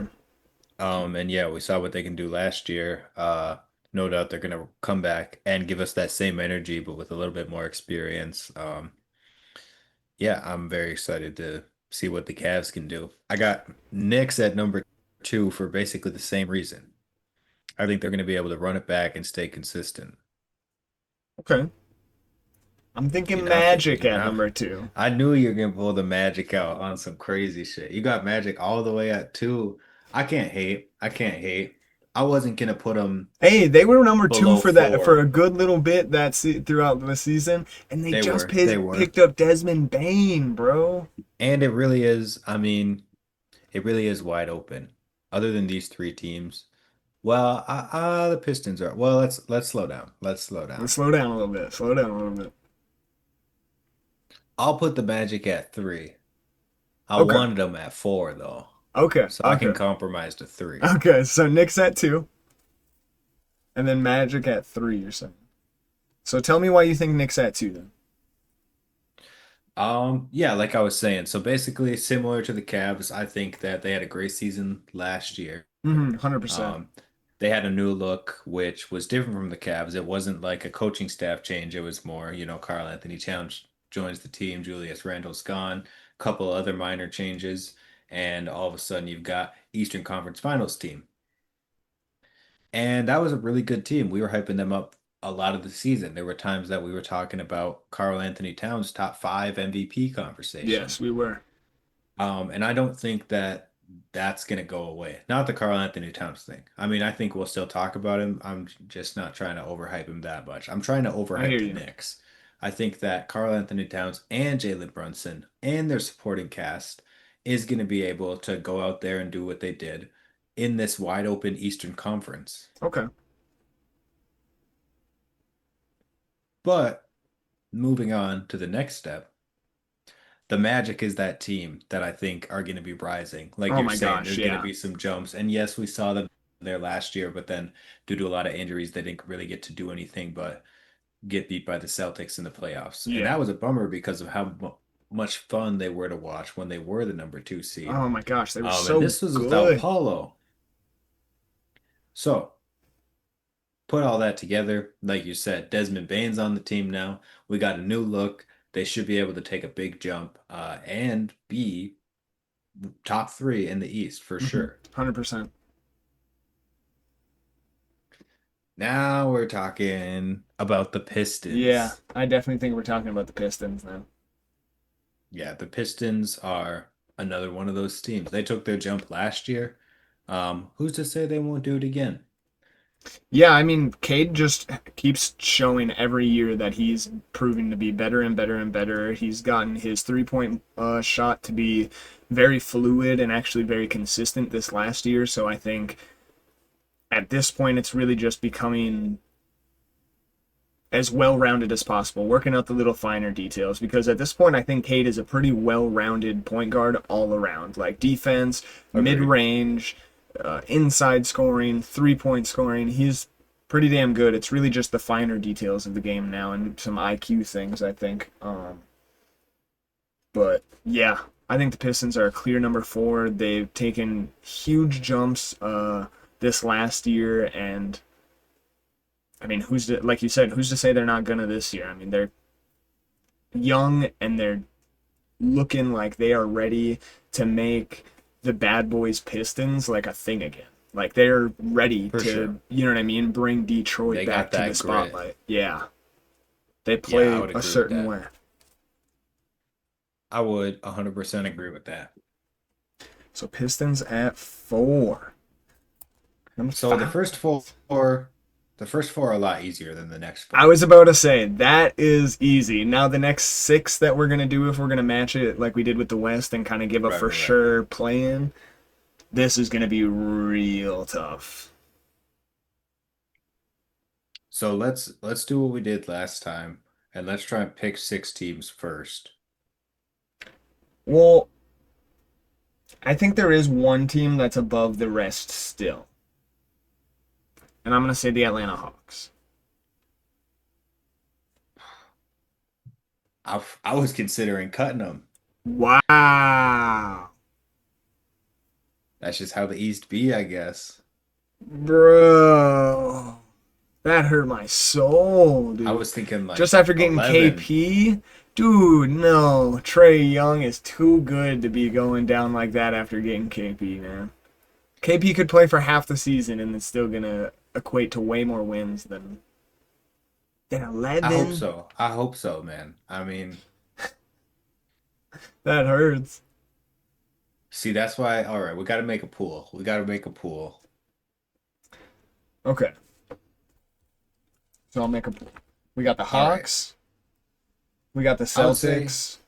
one. And yeah, we saw what they can do last year. No doubt they're gonna come back and give us that same energy, but with a little bit more experience. Yeah, I'm very excited to see what the Cavs can do. I got Knicks at number two for basically the same reason. I think they're gonna be able to run it back and stay consistent. Okay. I'm You're thinking not thinking, Magic you're at not. number two. I knew you were gonna pull the Magic out on some crazy shit. You got Magic all the way at two. I can't hate. I can't hate. I wasn't gonna put them Hey, they were number two below for that for a four. good little bit throughout the season, and they They just were. They were. picked up Desmond Bain, bro. And it really is, I mean, it really is wide open. Other than these three teams. Well, the Pistons are. Well, let's slow down. Let's slow Let's down. slow down a little bit. Slow down a little bit. I'll put the Magic at three. I Okay. wanted them at four though, Okay. so I can Okay. compromise to three. Okay. So Knicks at two, and then Magic at three. You're saying? So tell me why you think Knicks at 2 then. Yeah, like I was saying, so basically similar to the Cavs, I think that they had a great season last year. 100%. Um, they had a new look, which was different from the Cavs. It wasn't like a coaching staff change. It was more, Karl Anthony Towns joins the team, Julius Randle's gone, a couple other minor changes, and all of a sudden you've got Eastern Conference Finals team. And that was a really good team. We were hyping them up a lot of the season. There were times that we were talking about Karl Anthony Towns' top five MVP conversation. Yes, we were. And I don't think that that's going to go away. Not the Karl Anthony Towns thing. I mean, I think we'll still talk about him. I'm just not trying to overhype him that much. I'm trying to I overhype hear the you. Knicks. I think that Karl Anthony Towns and Jalen Brunson and their supporting cast is going to be able to go out there and do what they did in this wide open Eastern Conference. Okay. But moving on to the next step, the Magic is that team that I think are going to be rising. Like Oh you're my saying, gosh, there's going to yeah. be some jumps. And yes, we saw them there last year, but then due to a lot of injuries, they didn't really get to do anything but get beat by the Celtics in the playoffs. And Yeah. that was a bummer because of how much fun they were to watch when they were the number two seed. Oh my gosh, they were And so this was without good. Paulo. So put all that together, like you said, Desmond Bane's on the team now. We got a new look. They should be able to take a big jump and be top three in the East for Mm-hmm. sure. 100%. Now we're talking about the Yeah, Pistons. I definitely think we're talking about the Pistons now. Yeah, the Pistons are another one of those teams. They took their jump last year. Who's to say they won't do it again? Yeah, I mean, Cade just keeps showing every year that he's proving to be better and better and better. He's gotten his 3 point shot to be very fluid and actually very consistent this last year. So I think at this point, it's really just becoming as well rounded as possible, working out the little finer details. Because at this point, I think Cade is a pretty well rounded point guard all around, like defense, mid Agreed. range, inside scoring, 3 point scoring. He's pretty damn good. It's really just the finer details of the game now and some IQ things, I think. But yeah, I think the Pistons are a clear number 4. They've taken huge jumps this last year, and I mean, like you said, who's to say they're not gonna this year? I mean, they're young and they're looking like they are ready to make the bad boys Pistons like a thing again. Like they're ready For to, sure. you know what I mean, bring Detroit They got back to the that grit. spotlight. Yeah, they Yeah, I play would a agree with certain that. way. I would 100% agree with that. So Pistons at 4. Number So 5. the first four are a lot easier than the next I four. was about to say that is easy. Now the next 6 that we're gonna do, if we're gonna match it like we did with the West and kind of give a Right, for right, right. sure plan, this is gonna be real tough. So let's do what we did last time and let's try and pick six teams first. Well, I think there is one team that's above the rest still, and I'm gonna say the Atlanta Hawks. I was considering cutting them. Wow, That's just how the East be, I guess. bro, that hurt my soul, I dude. was thinking Just like after getting 11. KP, dude, no, Trey Young is too good to be going down like that after getting KP, man. KP could play for half the season and it's still gonna equate to way more wins than I hope 11. so. I hope so, man. I mean, That hurts. see, that's why, all right, we got to make a pool. We got to make a pool. Okay, so I'll make a. We got the All right. Hawks. We got the I would say, Celtics.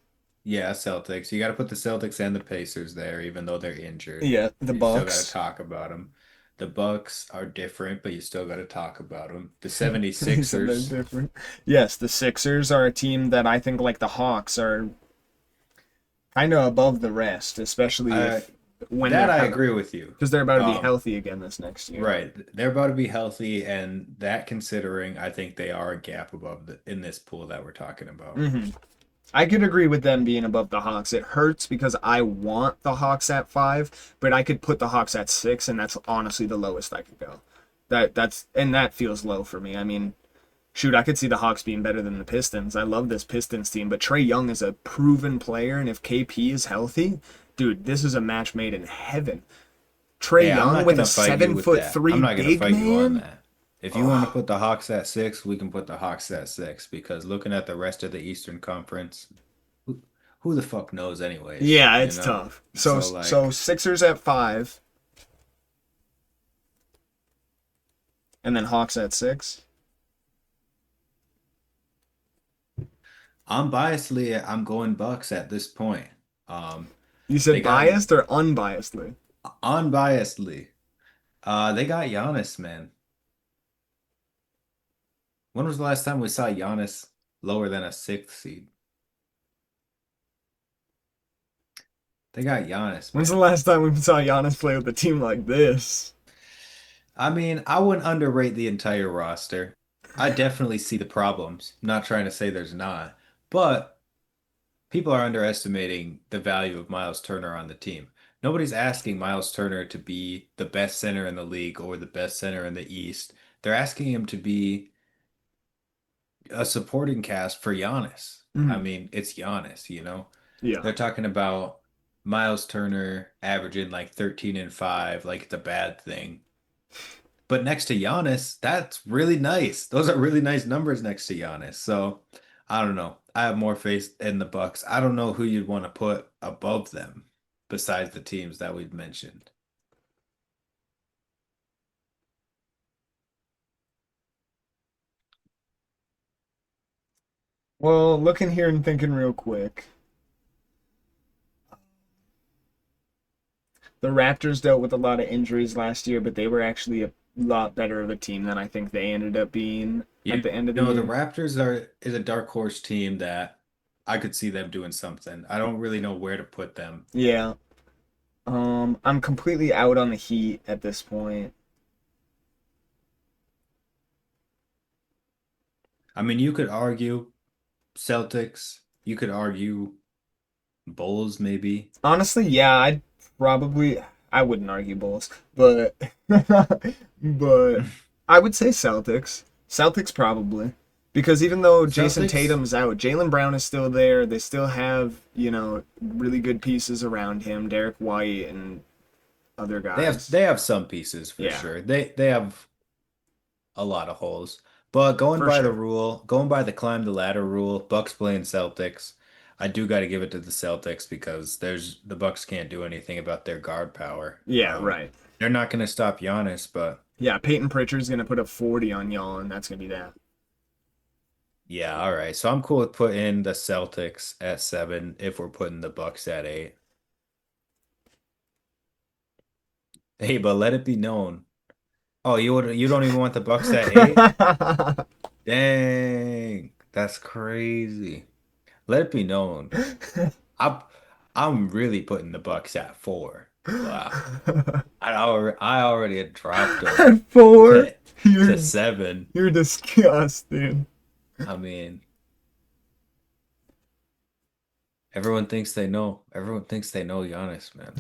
yeah, Celtics. You got to put the Celtics and the Pacers there, even though they're injured. Yeah, the You still got to Bucks. talk about them. The Bucks are different, but you still got to talk about them. The You said they're 76ers, different. Yes, the Sixers are a team that I think, like the Hawks, are kind of above the rest, especially I if when That I agree with you. because they're about to be Um, healthy again this next year. right. They're about to be healthy, and that considering, I think they are a gap above in this pool that we're talking about. Hmm. I could agree with them being above the Hawks. It hurts because I want the Hawks at 5, but I could put the Hawks at 6, and that's honestly the lowest I could go. That feels low for me. I mean, shoot, I could see the Hawks being better than the Pistons. I love this Pistons team, but Trae Young is a proven player, and if KP is healthy, dude, this is a match made in heaven. Trae Hey, I'm Young not with a gonna fight you seven with foot that. I'm three not gonna big fight you on man. that. If you want to Oh, put the Hawks at 6, we can put the Hawks at 6 because looking at the rest of the Eastern Conference, who, who the fuck knows anyways, yeah, you it's know? tough. So So so like Sixers at 5, and then Hawks at 6. I'm going Bucks at this point. Um You they said got biased or unbiasedly? unbiasedly. They got Giannis, man. When was the last time we saw Giannis lower than a sixth seed? They got Giannis, When's the man. last time we saw Giannis play with a team like this? I mean, I wouldn't underrate the entire roster. I definitely see the problems. I'm not trying to say there's not, but people are underestimating the value of Miles Turner on the team. Nobody's asking Miles Turner to be the best center in the league or the best center in the East. They're asking him to be a supporting cast for Giannis. I Mm, mean, it's Giannis, you know? yeah. They're talking about Miles Turner averaging like 13 and 5, like it's a bad thing. But next to Giannis, that's really nice. Those are really nice numbers next to Giannis. So I don't know. I have more faith in the Bucks. I don't know who you'd want to put above them besides the teams that we've mentioned. Well, looking here and thinking real quick, the Raptors dealt with a lot of injuries last year, but they were actually a lot better of a team than I think they ended up being at You the end of the know, the year. Raptors are is a dark horse team that I could see them doing something. I don't really know where to put them. Yeah. I'm completely out on the Heat at this point. I mean, you could argue Celtics, you could argue Bulls maybe. Honestly, yeah, probably I wouldn't argue Bulls, but but I would say Celtics. Celtics probably. Because even though Jason Celtics, Tatum's out, Jaylen Brown is still there. They still have, really good pieces around him, Derek White and other they have guys. they have some pieces for Yeah, sure. They have a lot of holes. But for sure. going by the climb the ladder rule, Bucks playing Celtics, I do got to give it to the Celtics because the Bucks can't do anything about their guard power. Yeah, right. They're not going to stop Giannis, but Yeah, Peyton Pritchard's gonna put up 40 on y'all, and that's gonna be that. yeah, all right. So I'm cool with putting the Celtics at 7 if we're putting the Bucks at 8. Hey, but let it be known. Oh, you don't even want the Bucks at 8? Dang, that's crazy. Let it be known. I'm I'm really putting the Bucks at 4. Wow. I already had dropped them At 4, to you're 7. you're disgusting. I mean, everyone thinks they know. Everyone thinks they know Giannis, man.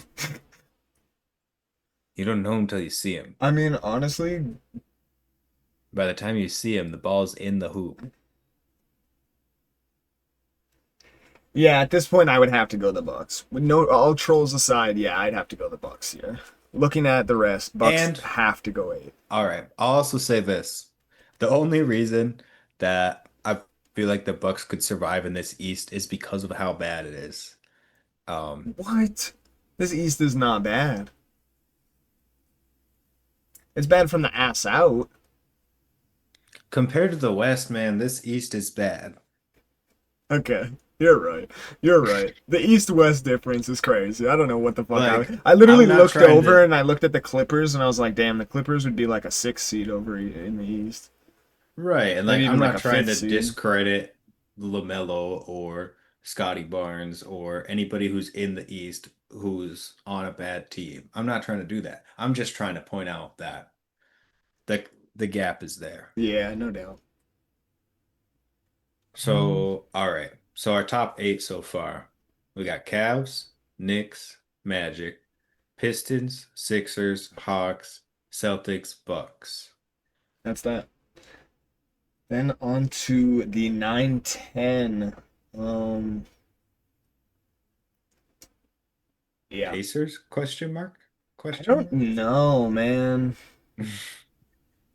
You don't know him till you see him. I mean, honestly, By the time you see him, the ball's in the hoop. yeah, at this point I would have to go the Bucks. With no all trolls aside, yeah, I'd have to go the Bucks here. Looking at the rest, Bucks And have to go 8. all right, I'll also say this. The only reason that I feel like the Bucks could survive in this East is because of how bad it is. Um, What? This East is not bad. It's bad from the ass out. Compared to the West, man, this East is bad. Okay. You're right. You're right. The East-West difference is crazy. I don't know what the fuck Like, I literally I'm not looked trying over to, and I looked at the Clippers and I was like, damn, the Clippers would be like a 6th seed over in the East. right, and Maybe like even I'm like not a trying fifth to seed. discredit LaMelo or Scotty Barnes or anybody who's in the East who's on a bad team. I'm not trying to do that. I'm just trying to point out that the gap is there. Yeah, no doubt. Um, So, all right. So our top eight so far, we got Cavs, Knicks, Magic, Pistons, Sixers, Hawks, Celtics, Bucks. that's that. Then on to the 9-10. Um, yeah. Pacers? Question mark? I Question don't mark? know, man.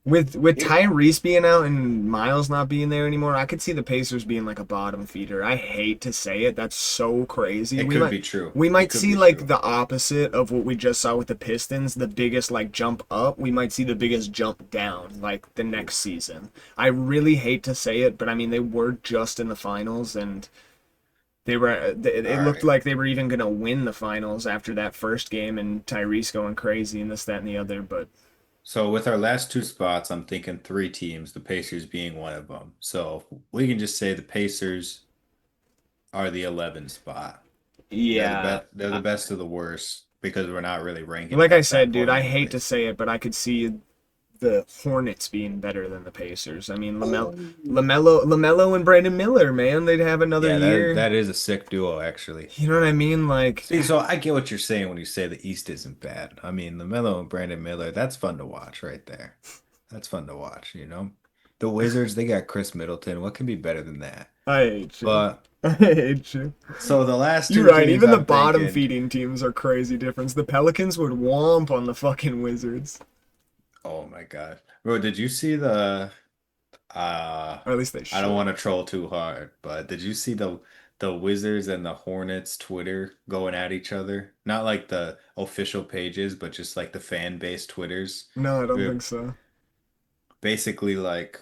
With It Tyrese being out and Miles not being there anymore, I could see the Pacers being like a bottom feeder. I hate to say it, that's so crazy. it We could might be true. we It might could see be like true. the opposite of what we just saw with the Pistons, the biggest like jump up. We might see the biggest jump down like the next season. I really hate to say it, but I mean they were just in the finals and they were All it looked right. like they were even going to win the finals after that first game and Tyrese going crazy and this that and the other, but So with our last two spots, I'm thinking three teams, the Pacers being one of them. So we can just say the Pacers are the 11 spot. They're the yeah. best. They're the best of the worst because we're not really ranking Like I past said, that dude, point I hate to anyways. say it, but I could see the Hornets being better than the Pacers. I mean, Oh. Lamelo, and Brandon Miller, man, they'd have another Yeah, that year. that is a sick duo actually. You know what I mean? Like, See, so I get what you're saying when you say the East isn't bad. I mean, LaMelo and Brandon Miller, that's fun to watch right there. That's fun to watch, you know? The Wizards, they got Chris Middleton. What can be better than that? I hate you. But I hate you. so the last You're two right. teams Even the I'm bottom thinking, feeding teams are crazy difference. The Pelicans would womp on the fucking Wizards, oh my God. Bro, did you see the uh or at least they I don't should. want to troll too hard, but did you see the Wizards and the Hornets Twitter going at each other? Not like the official pages, but just like the fan base Twitters. No, I don't They're think so. basically like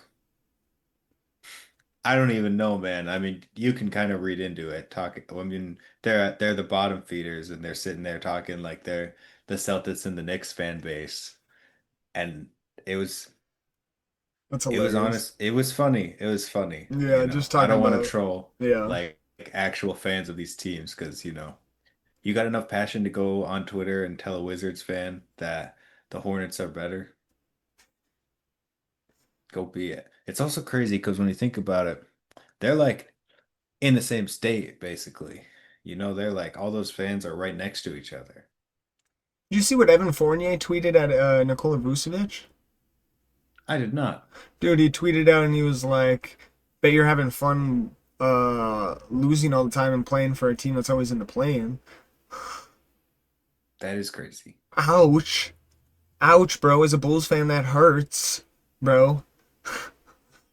I don't even know, man. I mean, you can kind of read into it. Talking, I mean, they're the bottom feeders, and they're sitting there talking like they're the Celtics and the Knicks fan base, and it was That's it was hilarious. honest. It was funny. It was funny. Yeah, just I talking don't want to about troll yeah. like actual fans of these teams because you got enough passion to go on Twitter and tell a Wizards fan that the Hornets are better. Go be it. It's also crazy because when you think about it, they're like in the same state, basically. They're like all those fans are right next to each other. Did you see what Evan Fournier tweeted at Nikola Vucevic? I did not. Dude, he tweeted out and he was like, "Bet you're having fun losing all the time and playing for a team that's always in the play-in." That is crazy. Ouch. Ouch, bro. As a Bulls fan, that hurts, bro.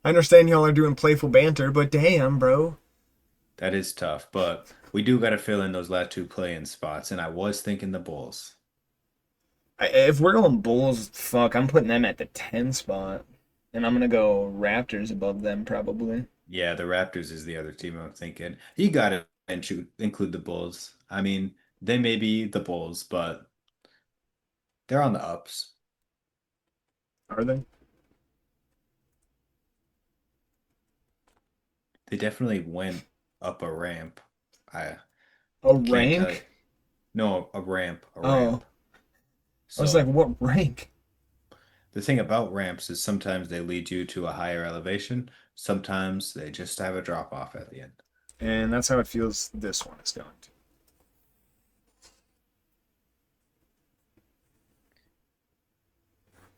I understand y'all are doing playful banter, but damn, bro. That is tough, but we do got to fill in those last two play-in spots, and I was thinking the Bulls. If we're going Bulls, fuck, I'm putting them at the 10 spot. And I'm gonna go Raptors above them, probably. Yeah, the Raptors is the other team I'm thinking. You got to include the Bulls. I mean, they may be the Bulls, but they're on the ups. Are they? They definitely went up a ramp. I A can't tell you. rank? No, a ramp, a Oh, ramp. I was like, So what rank? the thing about ramps is sometimes they lead you to a higher elevation. Sometimes they just have a drop off at the end. And that's how it feels this one is going to.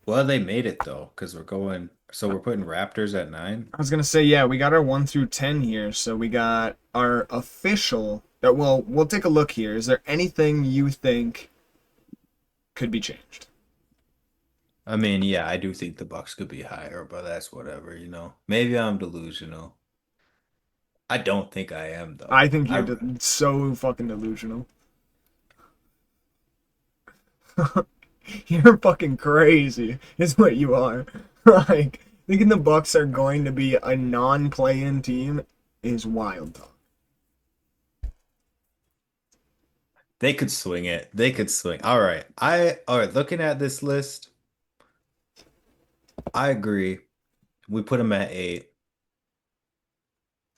Well, they made it though, because we're putting Raptors at nine. I was gonna say, yeah, we got our 1 through 10 here. So we got our official. Well, we'll take a look here. Is there anything you think could be changed? I mean, yeah, I do think the Bucks could be higher, but that's whatever. Maybe I'm delusional. I don't think I am though. I think you're I so fucking delusional. You're fucking crazy, is what you are. Like, thinking the Bucks are going to be a non-play-in team is wild talk. They could swing it. They could swing. All right, looking at this list, I agree. We put them at eight.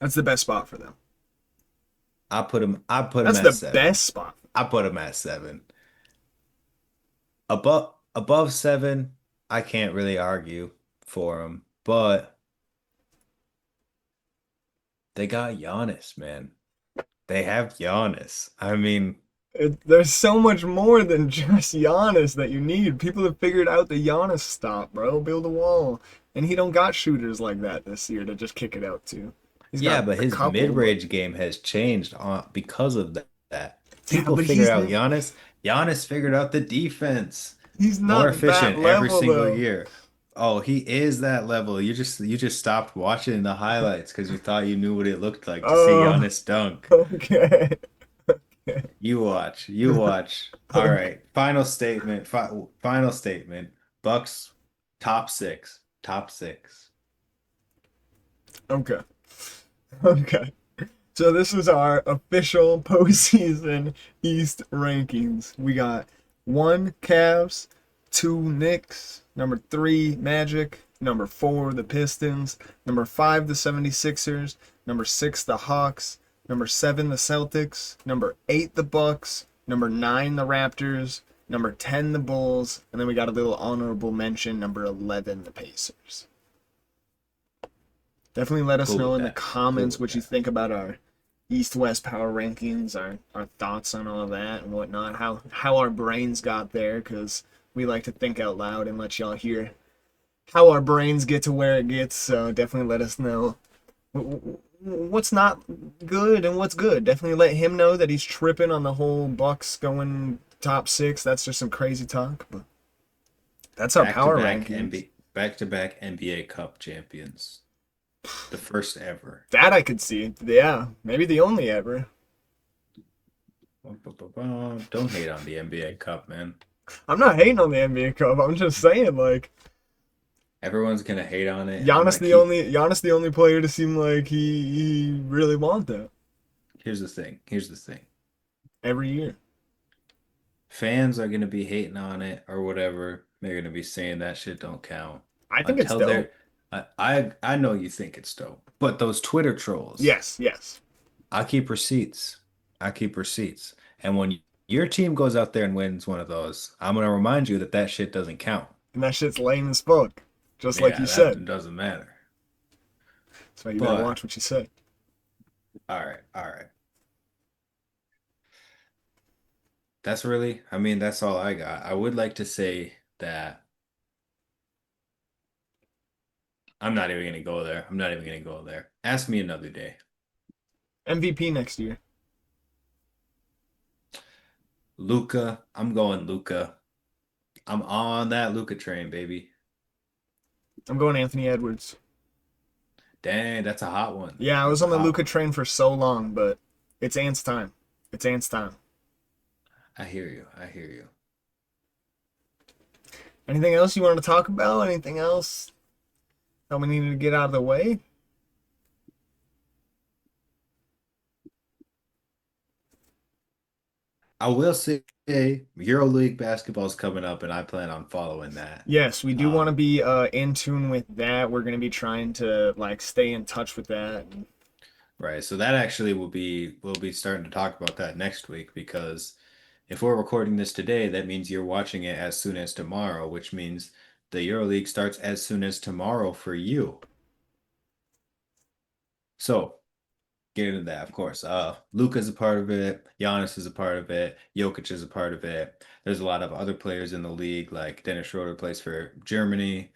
That's the best spot for them. I put him That's at the seven. best spot. I put him at seven. Above seven, I can't really argue for him, but they got Giannis, man. They have Giannis. I mean, There's so much more than just Giannis that you need. People have figured out the Giannis stop, bro. Build a wall. And he don't got shooters like that this year to just kick it out to. He's yeah, got but a his couple, but mid-range game has changed because of that. yeah, People but figured he's out Giannis. Giannis figured out the defense. he's More not that efficient every level single though. year. Oh, he is that level. You just stopped watching the highlights because you thought you knew what it looked like to see Oh, Giannis dunk. okay. You watch. You watch. All right. Final statement. Final statement. Bucks top six. Top six. Okay. Okay. So this is our official postseason East rankings. We got one Cavs, two Knicks, number three Magic, number four the Pistons, number five the 76ers, number six the Hawks, number seven the Celtics, number eight the Bucks, number nine the Raptors, number 10 the Bulls, and then we got a little honorable mention, number 11 the Pacers. Definitely let us Cool know with in the that. Cool comments with what you that. think about our East West power rankings, our thoughts on all of that and whatnot, how our brains got there, because we like to think out loud and let y'all hear how our brains get to where it gets. So definitely let us know what's not good and what's good. Definitely let him know that he's tripping on the whole Bucks going top six. That's just some crazy talk, but that's our Back to power back rankings. NBA back to back NBA Cup champions. The first ever. That I could see. Yeah, maybe the only ever. Don't hate on the NBA Cup, man. I'm not hating on the NBA Cup. I'm just saying, like, Everyone's gonna hate on it, and I'm gonna Giannis the only player to seem like he really want that here's the thing. Here's the thing. every year. Fans are gonna be hating on it or whatever. They're gonna be saying that shit don't count I think it's until dope. they're. I know you think it's dope, but those Twitter trolls, Yes, yes, I keep receipts. I keep receipts, and when your team goes out there and wins one of those, I'm gonna remind you that that shit doesn't count. and that shit's lame as fuck. Just like you Yeah, that said. doesn't matter. So you better But watch what you say. all right, all right. That's really, I mean, that's all I got. I would like to say that I'm not even gonna go there. I'm not even gonna go there. Ask me another day. MVP next year. Luca, I'm going Luca. I'm on that Luca train, baby. I'm going Anthony Edwards. Dang, that's a hot one. Yeah, I was That's a on the hot Luca one. train for so long, but it's Ant's time. It's Ant's time. I hear you. I hear you. Anything else you want to talk about? Anything else that we needed to get out of the way? I will say EuroLeague basketball is coming up, and I plan on following that. Yes, we do want to Um, be in tune with that. We're going to be trying to like stay in touch with that. right. So that actually we'll be starting to talk about that next week because if we're recording this today, that means you're watching it as soon as tomorrow, which means the EuroLeague starts as soon as tomorrow for you. So get into that, of course. Luka's a part of it, Giannis is a part of it, Jokic is a part of it. There's a lot of other players in the league, like Dennis Schroeder plays for Germany.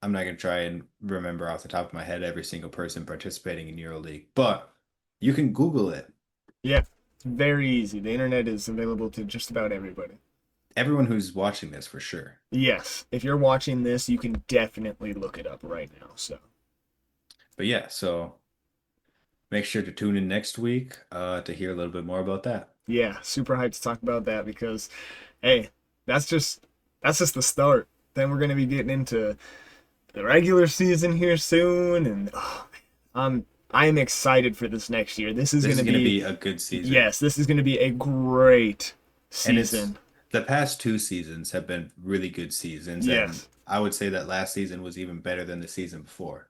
I'm not gonna try and remember off the top of my head every single person participating in EuroLeague, but you can Google it. Yeah, it's very easy. The internet is available to just about everybody. Everyone who's watching this for sure. Yes, if you're watching this, you can definitely look it up right now. So, But yeah, so make sure to tune in next week to hear a little bit more about that. yeah, super hyped to talk about that because hey, that's just that's just the start. Then we're going to be getting into the regular season here soon and oh, I am excited for this next year. This is This going is to going to be be a good season. yes, this is going to be a great And it's season. the past two seasons have been really good seasons, and Yes. I would say that last season was even better than the season before.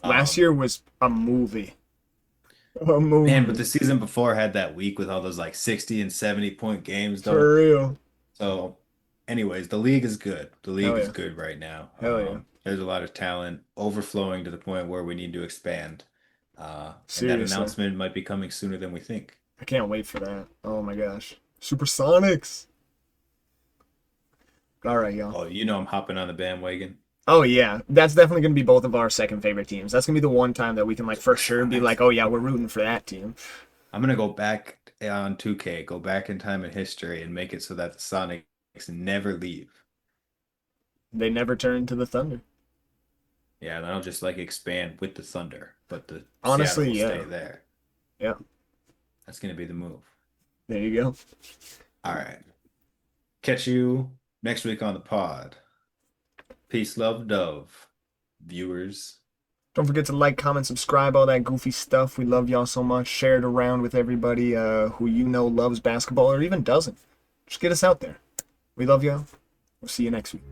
Last Um, year was a movie. A Man, but movement. the season before had that week with all those like 60 and 70 point games though. For real. So anyways, the league is good. The Hell league is yeah. good right now. Hell yeah. There's a lot of talent overflowing to the point where we need to expand. And that Seriously. announcement might be coming sooner than we think. I can't wait for that. Oh my gosh. Supersonics. All right, y'all. Oh, you know I'm hopping on the bandwagon. Oh yeah, that's definitely gonna be both of our second favorite teams. That's gonna be the one time that we can like for sure be Supersonics. like, oh yeah, we're rooting for that team. I'm gonna go back on 2K, go back in time in history and make it so that the Sonics never leave. They never turn to the Thunder. Yeah, and I'll just like expand with the Thunder, but the Seattle Honestly, will yeah. stay there. Yeah. That's gonna be the move. There you go. All right. Catch you next week on the pod. Peace, love, dove, viewers. Don't forget to like, comment, subscribe, all that goofy stuff. We love y'all so much. Share it around with everybody who you know loves basketball or even doesn't. Just get us out there. We love y'all. We'll see you next week.